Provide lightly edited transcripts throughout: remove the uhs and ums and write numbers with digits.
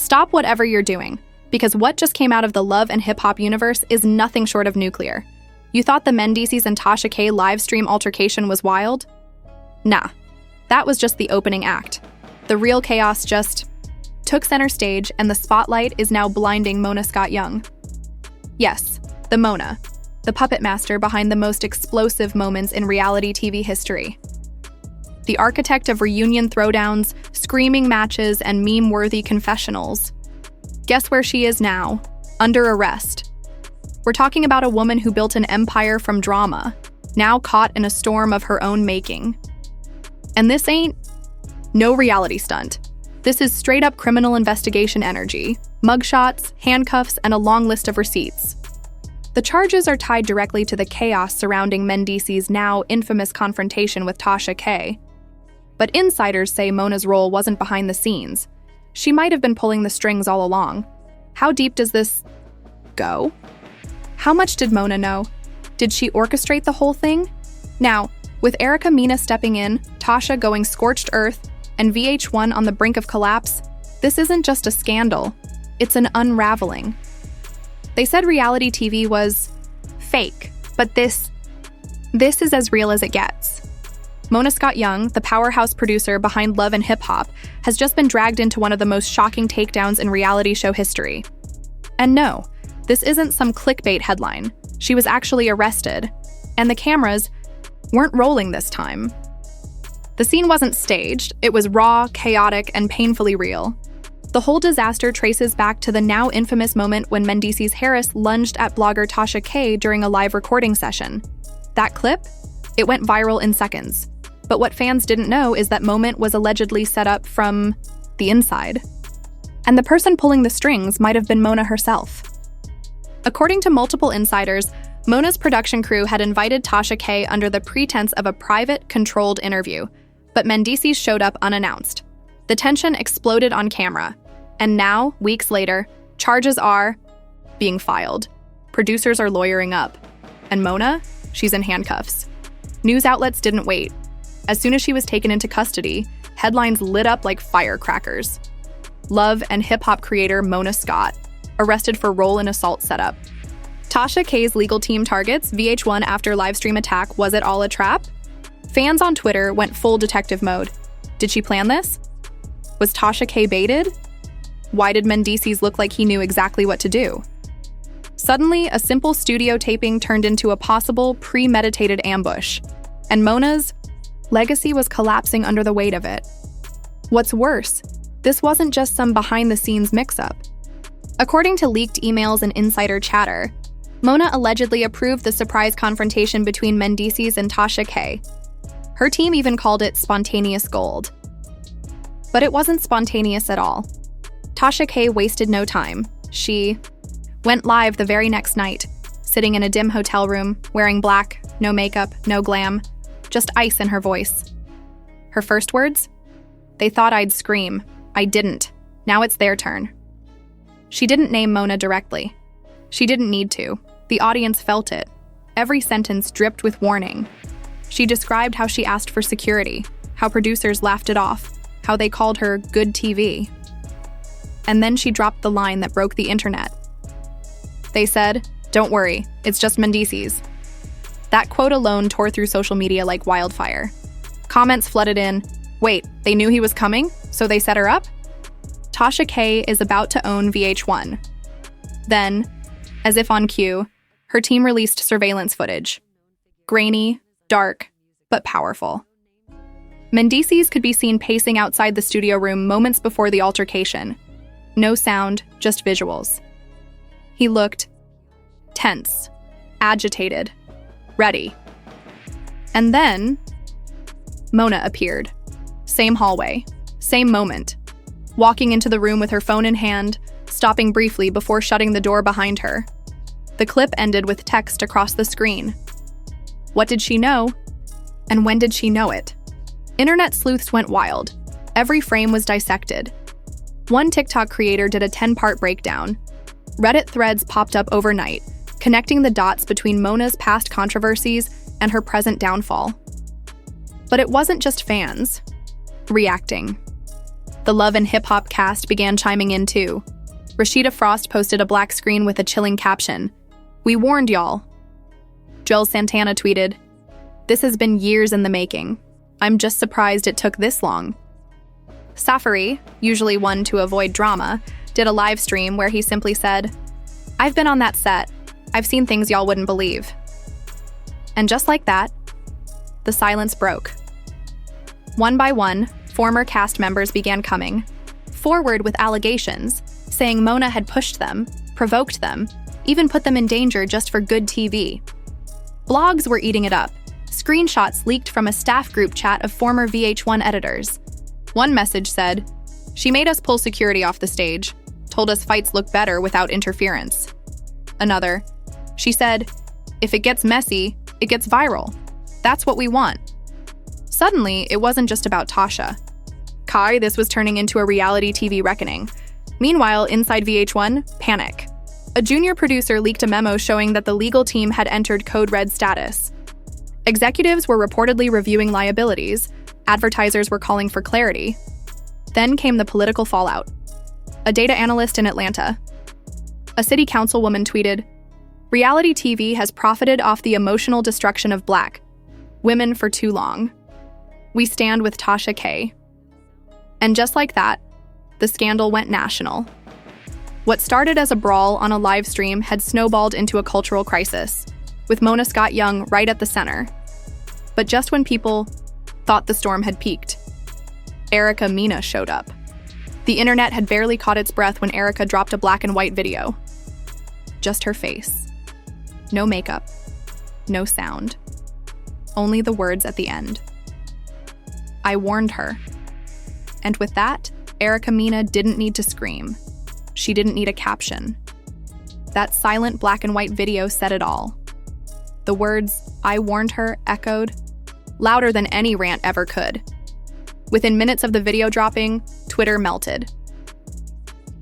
Stop whatever you're doing, because what just came out of the love and hip-hop universe is nothing short of nuclear. You thought the Mendeecees and Tasha K live stream altercation was wild? Nah, that was just the opening act. The real chaos just took center stage, and the spotlight is now blinding Mona Scott Young. Yes, the Mona, the puppet master behind the most explosive moments in reality TV history. The architect of reunion throwdowns, screaming matches, and meme-worthy confessionals. Guess where she is now? Under arrest. We're talking about a woman who built an empire from drama, now caught in a storm of her own making. And this ain't no reality stunt. This is straight-up criminal investigation energy, mugshots, handcuffs, and a long list of receipts. The charges are tied directly to the chaos surrounding Mendeecees' now infamous confrontation with Tasha K. But insiders say Mona's role wasn't behind the scenes. She might have been pulling the strings all along. How deep does this go? How much did Mona know? Did she orchestrate the whole thing? Now, with Erica Mena stepping in, Tasha going scorched earth, and VH1 on the brink of collapse, this isn't just a scandal, it's an unraveling. They said reality TV was fake, but this is as real as it gets. Mona Scott Young, the powerhouse producer behind Love and Hip Hop, has just been dragged into one of the most shocking takedowns in reality show history. And no, this isn't some clickbait headline. She was actually arrested, and the cameras weren't rolling this time. The scene wasn't staged, it was raw, chaotic, and painfully real. The whole disaster traces back to the now infamous moment when Mendeecees Harris lunged at blogger Tasha K during a live recording session. That clip? It went viral in seconds. But what fans didn't know is that moment was allegedly set up from the inside. And the person pulling the strings might have been Mona herself. According to multiple insiders, Mona's production crew had invited Tasha K under the pretense of a private, controlled interview, but Mendeecees showed up unannounced. The tension exploded on camera, and now, weeks later, charges are being filed. Producers are lawyering up. And Mona? She's in handcuffs. News outlets didn't wait. As soon as she was taken into custody, headlines lit up like firecrackers. Love and hip-hop creator Mona Scott, arrested for role in assault setup. Tasha K's legal team targets VH1 after livestream attack. Was it all a trap? Fans on Twitter went full detective mode. Did she plan this? Was Tasha K baited? Why did Mendeecees look like he knew exactly what to do? Suddenly, a simple studio taping turned into a possible, premeditated ambush, and Mona's legacy was collapsing under the weight of it. What's worse, this wasn't just some behind-the-scenes mix-up. According to leaked emails and insider chatter, Mona allegedly approved the surprise confrontation between Mendeecees and Tasha K. Her team even called it spontaneous gold. But it wasn't spontaneous at all. Tasha K wasted no time. She went live the very next night, sitting in a dim hotel room, wearing black, no makeup, no glam, just ice in her voice. Her first words? They thought I'd scream. I didn't. Now it's their turn. She didn't name Mona directly. She didn't need to. The audience felt it. Every sentence dripped with warning. She described how she asked for security, how producers laughed it off, how they called her good TV. And then she dropped the line that broke the internet. They said, "Don't worry, it's just Mendeecees." That quote alone tore through social media like wildfire. Comments flooded in, "Wait, they knew he was coming, so they set her up?" Tasha K is about to own VH1. Then, as if on cue, her team released surveillance footage. Grainy, dark, but powerful. Mendeecees could be seen pacing outside the studio room moments before the altercation. No sound, just visuals. He looked tense, agitated, ready. And then, Mona appeared. Same hallway, same moment. Walking into the room with her phone in hand, stopping briefly before shutting the door behind her. The clip ended with text across the screen. What did she know? And when did she know it? Internet sleuths went wild. Every frame was dissected. One TikTok creator did a 10-part breakdown. Reddit threads popped up overnight, connecting the dots between Mona's past controversies and her present downfall. But it wasn't just fans reacting. The Love and Hip Hop cast began chiming in too. Rashida Frost posted a black screen with a chilling caption, "We warned y'all." Joel Santana tweeted, "This has been years in the making. I'm just surprised it took this long." Safari, usually one to avoid drama, did a live stream where he simply said, "I've been on that set. I've seen things y'all wouldn't believe." And just like that, the silence broke. One by one, former cast members began coming forward with allegations, saying Mona had pushed them, provoked them, even put them in danger just for good TV. Blogs were eating it up. Screenshots leaked from a staff group chat of former VH1 editors. One message said, "She made us pull security off the stage, told us fights look better without interference." Another, "She said, if it gets messy, it gets viral. That's what we want." Suddenly, it wasn't just about Tasha. Kai, this was turning into a reality TV reckoning. Meanwhile, inside VH1, panic. A junior producer leaked a memo showing that the legal team had entered code red status. Executives were reportedly reviewing liabilities. Advertisers were calling for clarity. Then came the political fallout. A data analyst in Atlanta. A city councilwoman tweeted, "Reality TV has profited off the emotional destruction of Black women for too long. We stand with Tasha K." And just like that, the scandal went national. What started as a brawl on a live stream had snowballed into a cultural crisis, with Mona Scott Young right at the center. But just when people thought the storm had peaked, Erica Mena showed up. The internet had barely caught its breath when Erica dropped a black and white video. Just her face. No makeup. No sound. Only the words at the end. "I warned her." And with that, Erica Mena didn't need to scream. She didn't need a caption. That silent black and white video said it all. The words, "I warned her," echoed louder than any rant ever could. Within minutes of the video dropping, Twitter melted.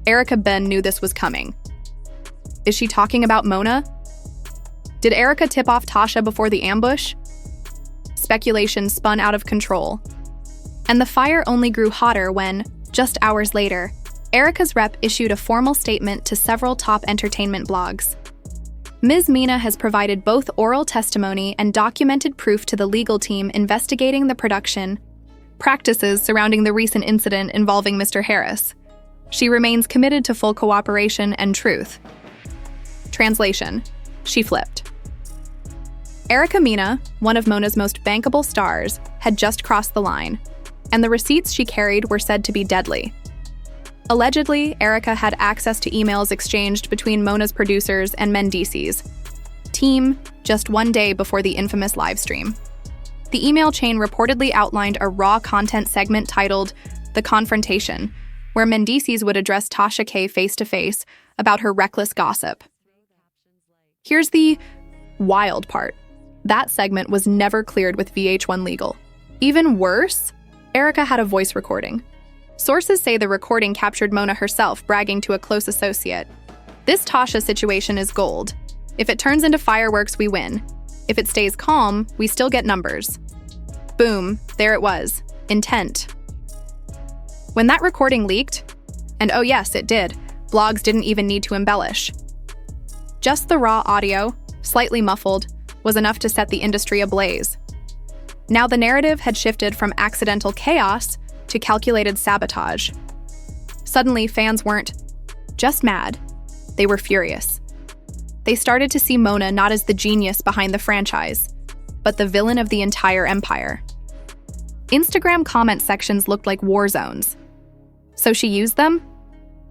Erica Ben knew this was coming. Is she talking about Mona? Did Erica tip off Tasha before the ambush? Speculation spun out of control. And the fire only grew hotter when, just hours later, Erica's rep issued a formal statement to several top entertainment blogs. Ms. Mena has provided both oral testimony and documented proof to the legal team investigating the production practices surrounding the recent incident involving Mr. Harris. She remains committed to full cooperation and truth. Translation: she flipped. Erica Mena, one of Mona's most bankable stars, had just crossed the line, and the receipts she carried were said to be deadly. Allegedly, Erica had access to emails exchanged between Mona's producers and Mendeecees team just one day before the infamous livestream. The email chain reportedly outlined a raw content segment titled "The Confrontation," where Mendeecees would address Tasha K face-to-face about her reckless gossip. Here's the wild part. That segment was never cleared with VH1 Legal. Even worse, Erica had a voice recording. Sources say the recording captured Mona herself bragging to a close associate. "This Tasha situation is gold. If it turns into fireworks, we win. If it stays calm, we still get numbers." Boom, there it was. Intent. When that recording leaked, and oh yes, it did, blogs didn't even need to embellish. Just the raw audio, slightly muffled, was enough to set the industry ablaze. Now the narrative had shifted from accidental chaos to calculated sabotage. Suddenly, fans weren't just mad, they were furious. They started to see Mona not as the genius behind the franchise, but the villain of the entire empire. Instagram comment sections looked like war zones. So she used them?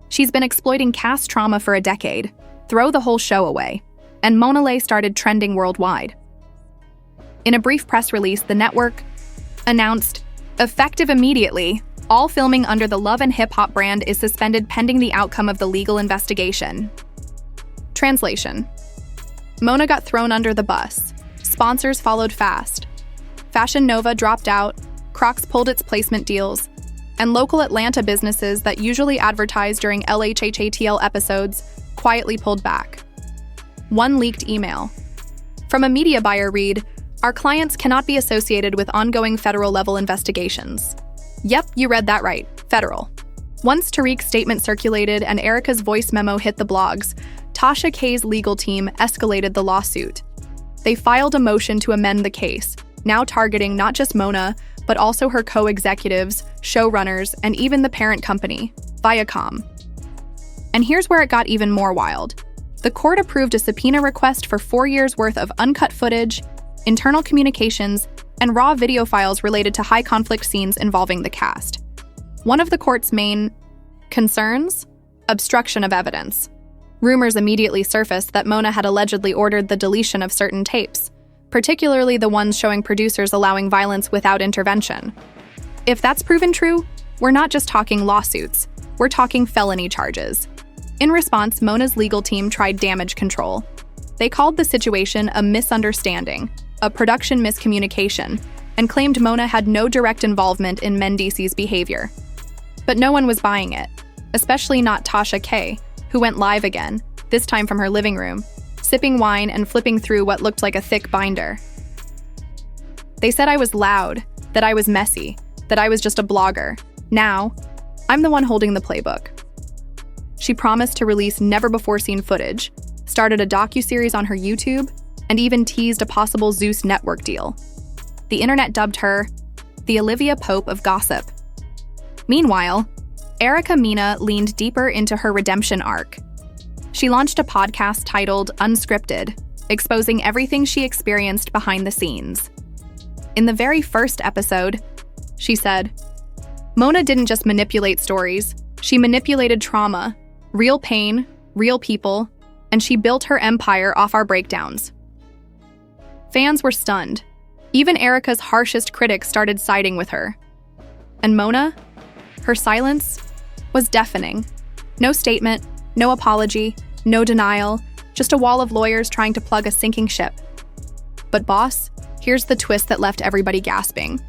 She's been exploiting caste trauma for a decade. Throw the whole show away. And Mona Lay started trending worldwide. In a brief press release, the network announced, "Effective immediately, all filming under the Love and Hip Hop brand is suspended pending the outcome of the legal investigation." Translation: Mona got thrown under the bus. Sponsors followed fast. Fashion Nova dropped out, Crocs pulled its placement deals, and local Atlanta businesses that usually advertise during LHH ATL episodes quietly pulled back. One leaked email. From a media buyer read, "Our clients cannot be associated with ongoing federal-level investigations." Yep, you read that right, federal. Once Tariq's statement circulated and Erica's voice memo hit the blogs, Tasha K's legal team escalated the lawsuit. They filed a motion to amend the case, now targeting not just Mona, but also her co-executives, showrunners, and even the parent company, Viacom. And here's where it got even more wild. The court approved a subpoena request for 4 years' worth of uncut footage, internal communications, and raw video files related to high-conflict scenes involving the cast. One of the court's main concerns? Obstruction of evidence. Rumors immediately surfaced that Mona had allegedly ordered the deletion of certain tapes, particularly the ones showing producers allowing violence without intervention. If that's proven true, we're not just talking lawsuits, we're talking felony charges. In response, Mona's legal team tried damage control. They called the situation a misunderstanding, a production miscommunication, and claimed Mona had no direct involvement in Mendeecees' behavior. But no one was buying it, especially not Tasha K, who went live again, this time from her living room, sipping wine and flipping through what looked like a thick binder. They said I was loud, that I was messy, that I was just a blogger. Now, I'm the one holding the playbook. She promised to release never-before-seen footage, started a docuseries on her YouTube, and even teased a possible Zeus network deal. The internet dubbed her the Olivia Pope of gossip. Meanwhile, Erica Mena leaned deeper into her redemption arc. She launched a podcast titled Unscripted, exposing everything she experienced behind the scenes. In the very first episode, she said, "Mona didn't just manipulate stories, she manipulated trauma, real pain, real people, and she built her empire off our breakdowns." Fans were stunned. Even Erica's harshest critics started siding with her. And Mona? Her silence was deafening. No statement, no apology, no denial, just a wall of lawyers trying to plug a sinking ship. But boss, here's the twist that left everybody gasping.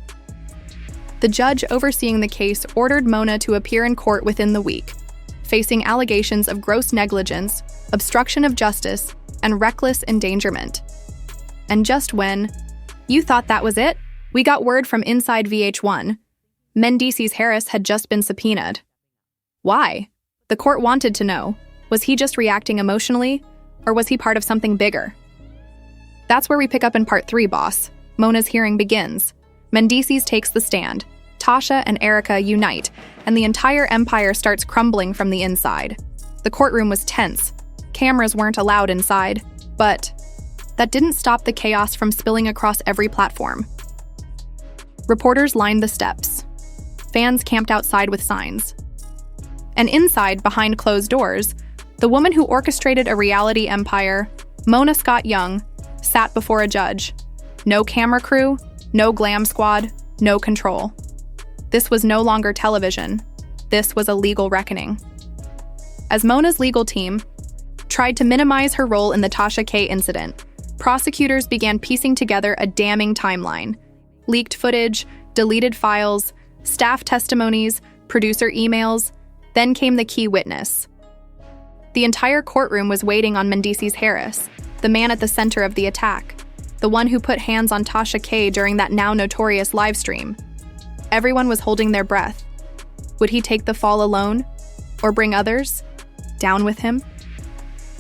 The judge overseeing the case ordered Mona to appear in court within the week, facing allegations of gross negligence, obstruction of justice, and reckless endangerment. And just when you thought that was it, we got word from inside VH1. Mendeecees Harris had just been subpoenaed. Why? The court wanted to know. Was he just reacting emotionally, or was he part of something bigger? That's where we pick up in part 3, boss. Mona's hearing begins. Mendeecees takes the stand. Tasha and Erica unite, and the entire empire starts crumbling from the inside. The courtroom was tense. Cameras weren't allowed inside, but that didn't stop the chaos from spilling across every platform. Reporters lined the steps. Fans camped outside with signs. And inside, behind closed doors, the woman who orchestrated a reality empire, Mona Scott Young, sat before a judge. No camera crew, no glam squad, no control. This was no longer television. This was a legal reckoning. As Mona's legal team tried to minimize her role in the Tasha K incident, prosecutors began piecing together a damning timeline. Leaked footage, deleted files, staff testimonies, producer emails, then came the key witness. The entire courtroom was waiting on Mendeecees Harris, the man at the center of the attack, the one who put hands on Tasha K during that now notorious livestream. Everyone was holding their breath. Would he take the fall alone, or bring others down with him?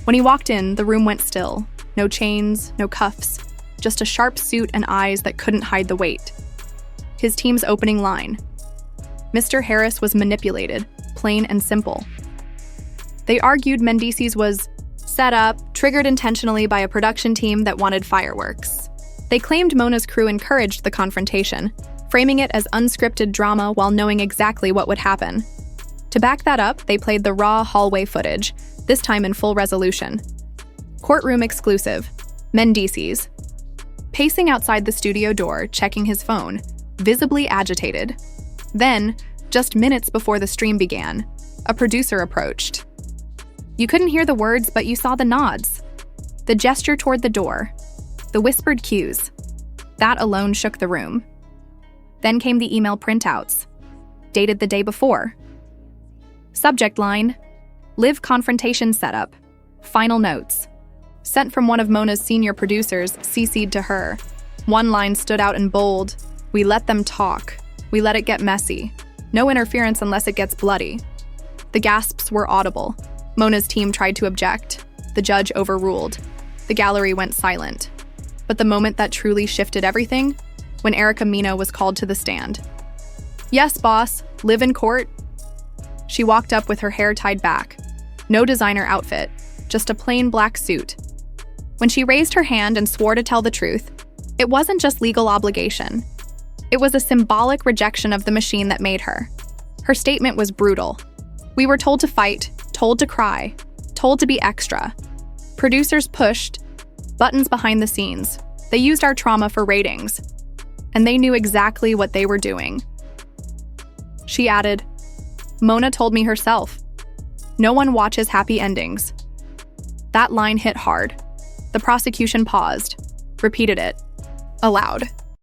When he walked in, the room went still. No chains, no cuffs, just a sharp suit and eyes that couldn't hide the weight. His team's opening line. Mr. Harris was manipulated, plain and simple. They argued Mendeecees was set up, triggered intentionally by a production team that wanted fireworks. They claimed Mona's crew encouraged the confrontation, framing it as unscripted drama while knowing exactly what would happen. To back that up, they played the raw hallway footage, this time in full resolution. Courtroom exclusive, Mendeecees. Pacing outside the studio door, checking his phone, visibly agitated. Then, just minutes before the stream began, a producer approached. You couldn't hear the words, but you saw the nods. The gesture toward the door. The whispered cues. That alone shook the room. Then came the email printouts, dated the day before. Subject line, live confrontation setup, final notes. Sent from one of Mona's senior producers, CC'd to her. One line stood out in bold, we let them talk. We let it get messy. No interference unless it gets bloody. The gasps were audible. Mona's team tried to object. The judge overruled. The gallery went silent. But the moment that truly shifted everything, when Erica Mena was called to the stand. "Yes, boss. Live in court." She walked up with her hair tied back. No designer outfit, just a plain black suit. When she raised her hand and swore to tell the truth, it wasn't just legal obligation. It was a symbolic rejection of the machine that made her. Her statement was brutal. "We were told to fight, told to cry, told to be extra. Producers pushed buttons behind the scenes. They used our trauma for ratings. And they knew exactly what they were doing." She added, "Mona told me herself. No one watches happy endings." That line hit hard. The prosecution paused, repeated it, aloud.